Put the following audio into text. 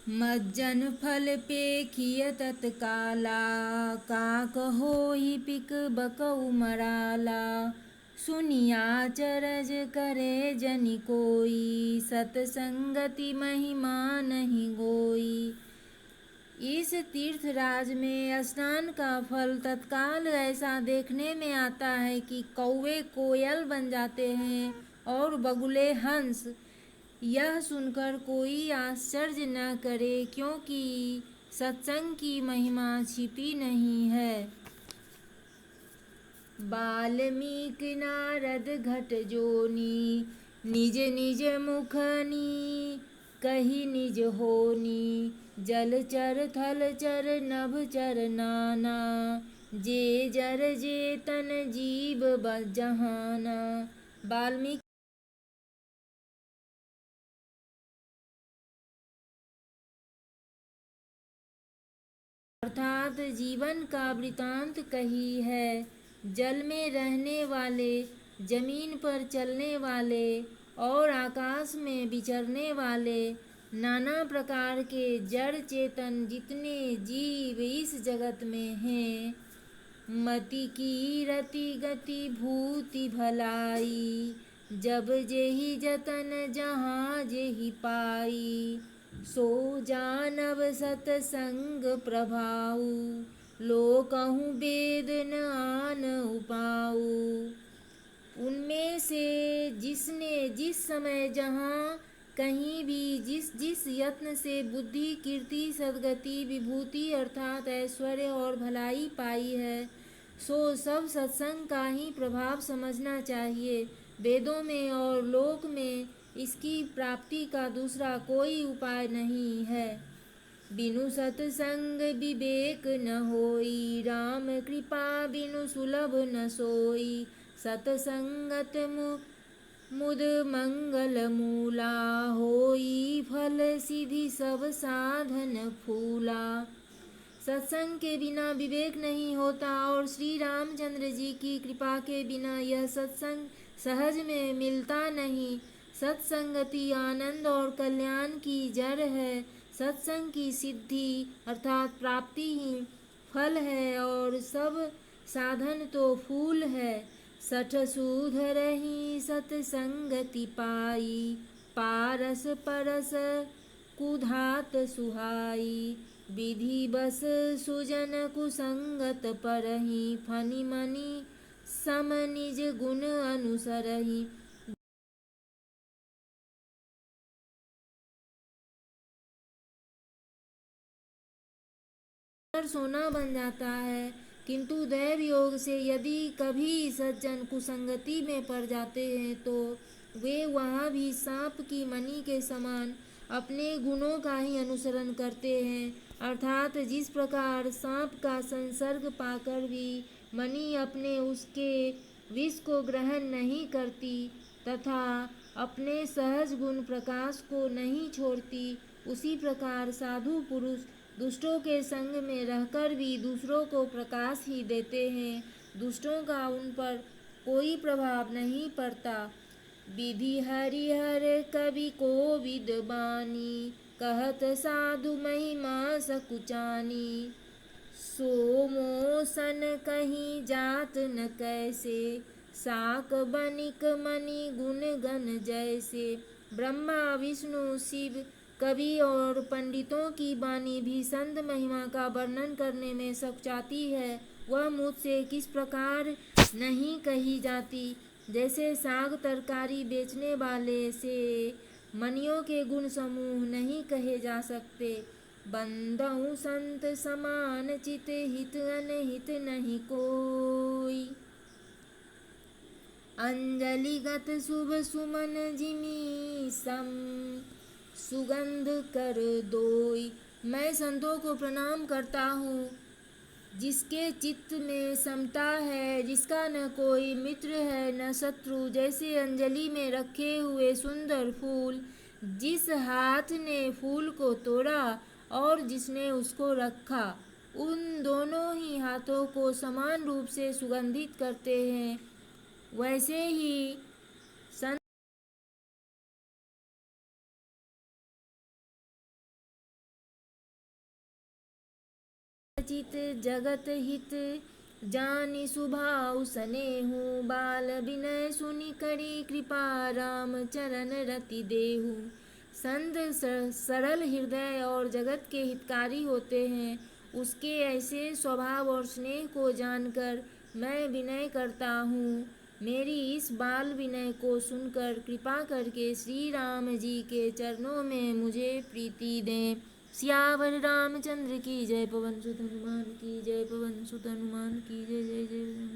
मज्जन फल पेखिय तत्काला, काक होई पिक बकउ मराला। सुनिया चरज करे जनि कोई, सतसंगति महिमा नहीं गोई। इस तीर्थराज में स्नान का फल तत्काल ऐसा देखने में आता है कि कौवे कोयल बन जाते हैं और बगुले हंस। यह सुनकर कोई आश्चर्य न करे, क्योंकि सत्संग की महिमा छिपी नहीं है। वाल्मीकि नारद घट जोनी, निज निज मुखनी कही निज होनी। जलचर थलचर नभचर नाना, जे जर जे तन जीव जहाना। वाल्मीकि अर्थात जीवन का वृतांत कही है। जल में रहने वाले, जमीन पर चलने वाले और आकाश में विचरने वाले नाना प्रकार के जड़ चेतन जितने जीव इस जगत में हैं, मति की रति गति भूति भलाई। जब जेहि जतन जहाँ जेहि पाई, सो जानव सतसंग प्रभाऊ। लोकहु वेद न आन उपाऊ। उनमें से जिसने जिस समय जहाँ कहीं भी जिस जिस यत्न से बुद्धि कीर्ति सद्गति विभूति अर्थात ऐश्वर्य और भलाई पाई है, सो सब सत्संग का ही प्रभाव समझना चाहिए। वेदों में और लोक में इसकी प्राप्ति का दूसरा कोई उपाय नहीं है। बिनु सत्संग विवेक न होई, राम कृपा बिनु सुलभ न सोई। सतसंगत मुद मंगल मूला, होई फल सिद्धि सब साधन फूला। सत्संग के बिना विवेक नहीं होता और श्री रामचंद्र जी की कृपा के बिना यह सत्संग सहज में मिलता नहीं। सत्संगति आनंद और कल्याण की जड़ है। सत्संग की सिद्धि अर्थात प्राप्ति ही फल है और सब साधन तो फूल है। सठ सुधरहि सतसंगति पाई, पारस परस कुधात सुहाई। विधि बस सुजन कुसंगत परहि, फनि मनि सम निज गुण अनुसरहि। सोना बन जाता है, किंतु दैव योग से यदि कभी सज्जन कुसंगति में पड़ जाते हैं तो वे वहाँ भी सांप की मणि के समान अपने गुणों का ही अनुसरण करते हैं। अर्थात जिस प्रकार सांप का संसर्ग पाकर भी मणि अपने उसके विष को ग्रहण नहीं करती तथा अपने सहज गुण प्रकाश को नहीं छोड़ती, उसी प्रकार साधु पुरुष दुष्टों के संग में रहकर भी दूसरों को प्रकाश ही देते हैं। दुष्टों का उन पर कोई प्रभाव नहीं पड़ता। विधि हरिहर कवि को विदबानी, कहत साधु महिमा सकुचानी। सो मोसन कहीं जात न कैसे, साक बनिक मणि गुण गण जैसे। ब्रह्मा विष्णु शिव कवि और पंडितों की वाणी भी संत महिमा का वर्णन करने में सकुचाती है। वह मुझसे किस प्रकार नहीं कही जाती। जैसे साग तरकारी बेचने वाले से मनियों के गुण समूह नहीं कहे जा सकते। बंदहु संत समान चित हित अनहित नहीं कोई। अंजलिगत शुभ सुमन जिमी सम, सुगंध कर दोई। मैं संतों को प्रणाम करता हूँ जिसके चित्त में समता है, जिसका न कोई मित्र है न शत्रु। जैसे अंजलि में रखे हुए सुंदर फूल, जिस हाथ ने फूल को तोड़ा और जिसने उसको रखा, उन दोनों ही हाथों को समान रूप से सुगंधित करते हैं, वैसे ही संत चित जगत हित जानि सुभाव सनेहु बाल विनय सुनि करी कृपा राम चरण रति देहु। संत सरल हृदय और जगत के हितकारी होते हैं। उसके ऐसे स्वभाव और स्नेह को जानकर मैं विनय करता हूँ। मेरी इस बाल विनय को सुनकर कृपा करके श्री राम जी के चरणों में मुझे प्रीति दें। सियावर रामचंद्र की जय। पवन सुत हनुमान की जय। पवन सुत हनुमान की जय। जय जय।